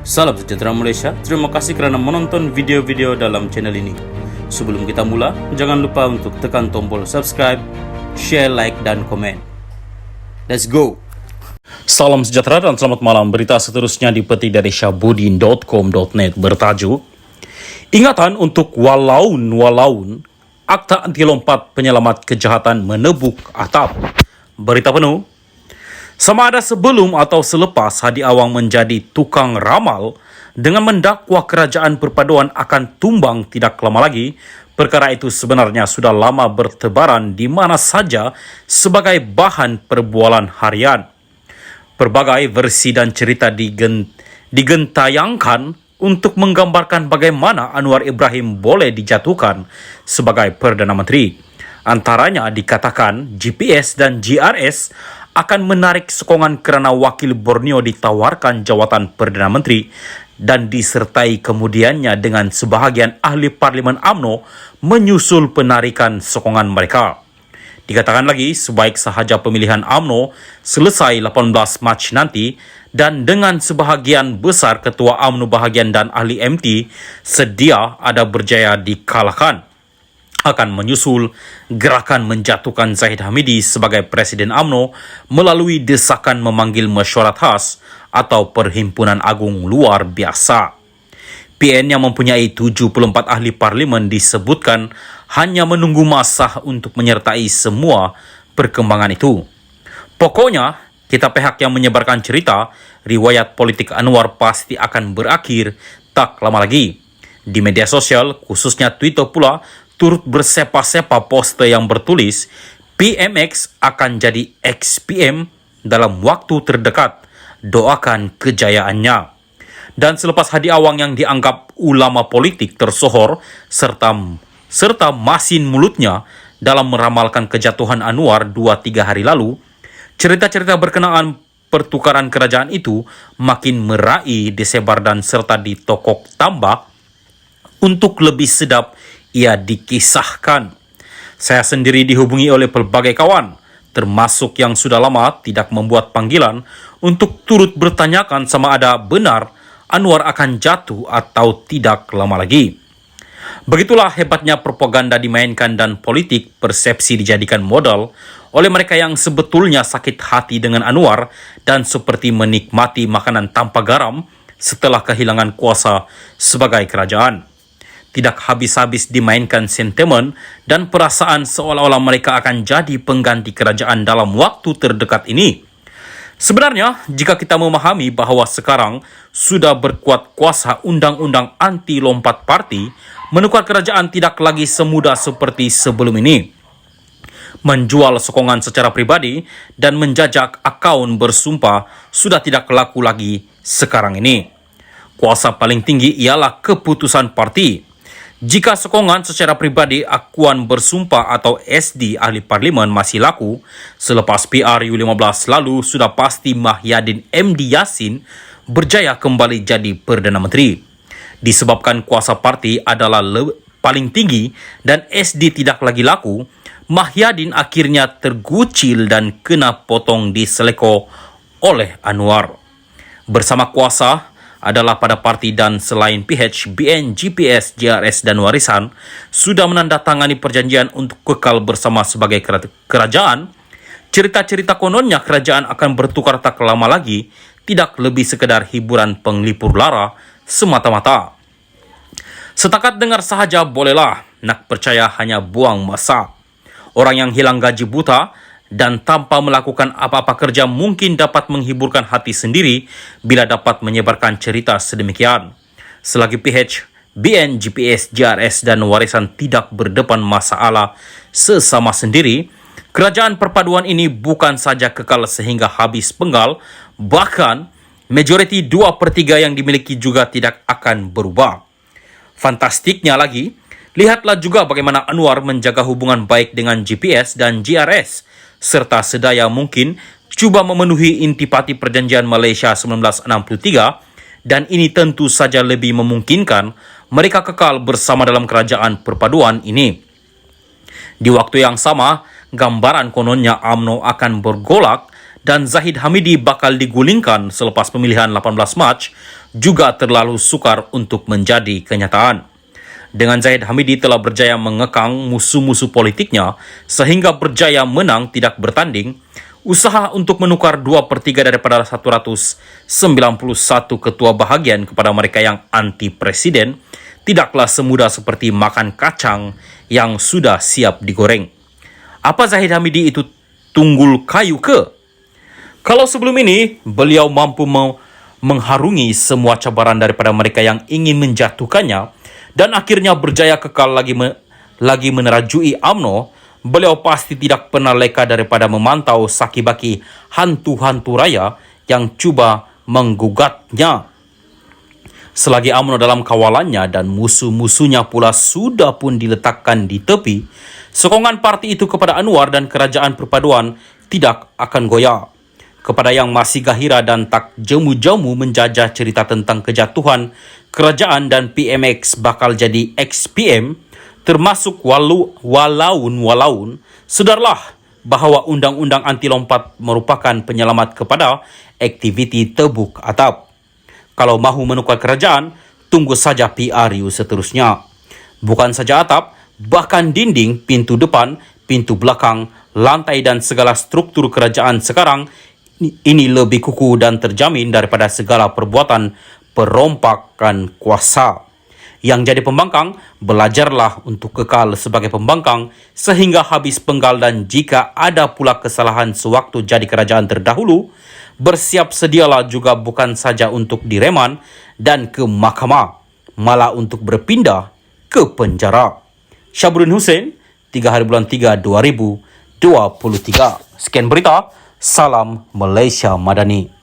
Salam sejahtera Malaysia, terima kasih kerana menonton video-video dalam channel ini. Sebelum kita mula, jangan lupa untuk tekan tombol subscribe, share, like dan komen. Let's go! Salam sejahtera dan selamat malam. Berita seterusnya dipetik dari syahbudin.com.net bertajuk Ingatan untuk walaun, Akta Anti Lompat Penyelamat Kejahatan menebuk atap. Berita penuh. Sama ada sebelum atau selepas Hadi Awang menjadi tukang ramal dengan mendakwa kerajaan perpaduan akan tumbang tidak lama lagi, perkara itu sebenarnya sudah lama bertebaran di mana saja sebagai bahan perbualan harian. Berbagai versi dan cerita digentayangkan untuk menggambarkan bagaimana Anwar Ibrahim boleh dijatuhkan sebagai Perdana Menteri. Antaranya dikatakan GPS dan GRS akan menarik sokongan kerana wakil Borneo ditawarkan jawatan Perdana Menteri dan disertai kemudiannya dengan sebahagian ahli Parlimen UMNO menyusul penarikan sokongan mereka. Dikatakan lagi, sebaik sahaja pemilihan UMNO selesai 18 Mac nanti dan dengan sebahagian besar ketua UMNO bahagian dan ahli MT sedia ada berjaya dikalahkan, akan menyusul gerakan menjatuhkan Zahid Hamidi sebagai Presiden UMNO melalui desakan memanggil mesyuarat khas atau Perhimpunan Agung Luar Biasa. PN yang mempunyai 74 ahli parlimen disebutkan hanya menunggu masa untuk menyertai semua perkembangan itu. Pokoknya, kita pihak yang menyebarkan cerita, riwayat politik Anwar pasti akan berakhir tak lama lagi. Di media sosial, khususnya Twitter pula, turut bersepa-sepa poster yang bertulis PMX akan jadi XPM dalam waktu terdekat, doakan kejayaannya. Dan selepas Hadi Awang yang dianggap ulama politik tersohor serta masin mulutnya dalam meramalkan kejatuhan Anwar 2-3 hari lalu, cerita-cerita berkenaan pertukaran kerajaan itu makin meraih disebar dan serta ditokok tambah untuk lebih sedap ia dikisahkan. Saya sendiri dihubungi oleh pelbagai kawan, termasuk yang sudah lama tidak membuat panggilan untuk turut bertanyakan sama ada benar Anwar akan jatuh atau tidak lama lagi. Begitulah hebatnya propaganda dimainkan dan politik persepsi dijadikan modal oleh mereka yang sebetulnya sakit hati dengan Anwar dan seperti menikmati makanan tanpa garam setelah kehilangan kuasa sebagai kerajaan. Tidak habis-habis dimainkan sentimen dan perasaan seolah-olah mereka akan jadi pengganti kerajaan dalam waktu terdekat ini. Sebenarnya, jika kita memahami bahawa sekarang sudah berkuat kuasa undang-undang anti lompat parti, menukar kerajaan tidak lagi semudah seperti sebelum ini. Menjual sokongan secara pribadi dan menjajak akaun bersumpah sudah tidak laku lagi sekarang ini. Kuasa paling tinggi ialah keputusan parti. Jika sokongan secara pribadi akuan bersumpah atau SD ahli parlimen masih laku, selepas PRU 15 lalu sudah pasti Mahyadin MD Yassin berjaya kembali jadi Perdana Menteri. Disebabkan kuasa parti adalah paling tinggi dan SD tidak lagi laku, Mahyadin akhirnya tergucil dan kena potong di seleko oleh Anwar. Bersama kuasa adalah pada parti dan selain PH, BN, GPS, JRS dan Warisan sudah menandatangani perjanjian untuk kekal bersama sebagai kerajaan. Cerita-cerita kononnya kerajaan akan bertukar tak lama lagi tidak lebih sekedar hiburan penglipur lara semata-mata. Setakat dengar sahaja bolehlah, nak percaya hanya buang masa. Orang yang hilang gaji buta dan tanpa melakukan apa-apa kerja mungkin dapat menghiburkan hati sendiri bila dapat menyebarkan cerita sedemikian. Selagi PH, BN, GPS, JRS dan Warisan tidak berdepan masalah sesama sendiri, kerajaan perpaduan ini bukan saja kekal sehingga habis penggal, bahkan majoriti 2/3 yang dimiliki juga tidak akan berubah. Fantastiknya lagi, lihatlah juga bagaimana Anwar menjaga hubungan baik dengan GPS dan JRS, serta sedaya mungkin cuba memenuhi intipati perjanjian Malaysia 1963 dan ini tentu saja lebih memungkinkan mereka kekal bersama dalam kerajaan perpaduan ini. Di waktu yang sama, gambaran kononnya UMNO akan bergolak dan Zahid Hamidi bakal digulingkan selepas pemilihan 18 Mac juga terlalu sukar untuk menjadi kenyataan. Dengan Zahid Hamidi telah berjaya mengekang musuh-musuh politiknya sehingga berjaya menang tidak bertanding, usaha untuk menukar 2/3 daripada 191 ketua bahagian kepada mereka yang anti presiden tidaklah semudah seperti makan kacang yang sudah siap digoreng. Apa Zahid Hamidi itu tunggul kayu ke? Kalau sebelum ini beliau mampu mengharungi semua cabaran daripada mereka yang ingin menjatuhkannya dan akhirnya berjaya kekal lagi menerajui UMNO, beliau pasti tidak pernah leka daripada memantau saki-baki hantu-hantu raya yang cuba menggugatnya. Selagi UMNO dalam kawalannya dan musuh-musuhnya pula sudah pun diletakkan di tepi, sokongan parti itu kepada Anwar dan kerajaan perpaduan tidak akan goyah. Kepada yang masih gahira dan tak jemu-jemu menjajah cerita tentang kejatuhan kerajaan dan PMX bakal jadi XPM, termasuk walaun, sedarlah bahawa undang-undang anti lompat merupakan penyelamat kepada aktiviti tebuk atap. Kalau mahu menukar kerajaan, tunggu saja PRU seterusnya. Bukan saja atap, bahkan dinding, pintu depan, pintu belakang, lantai dan segala struktur kerajaan sekarang ini lebih kukuh dan terjamin daripada segala perbuatan perompakan kuasa. Yang jadi pembangkang, belajarlah untuk kekal sebagai pembangkang sehingga habis penggal, dan jika ada pula kesalahan sewaktu jadi kerajaan terdahulu, bersiap sedialah juga bukan saja untuk direman dan ke mahkamah, malah untuk berpindah ke penjara. Syabrin Hussein, 3 hari bulan 3 2023. Sekian berita, salam Malaysia Madani.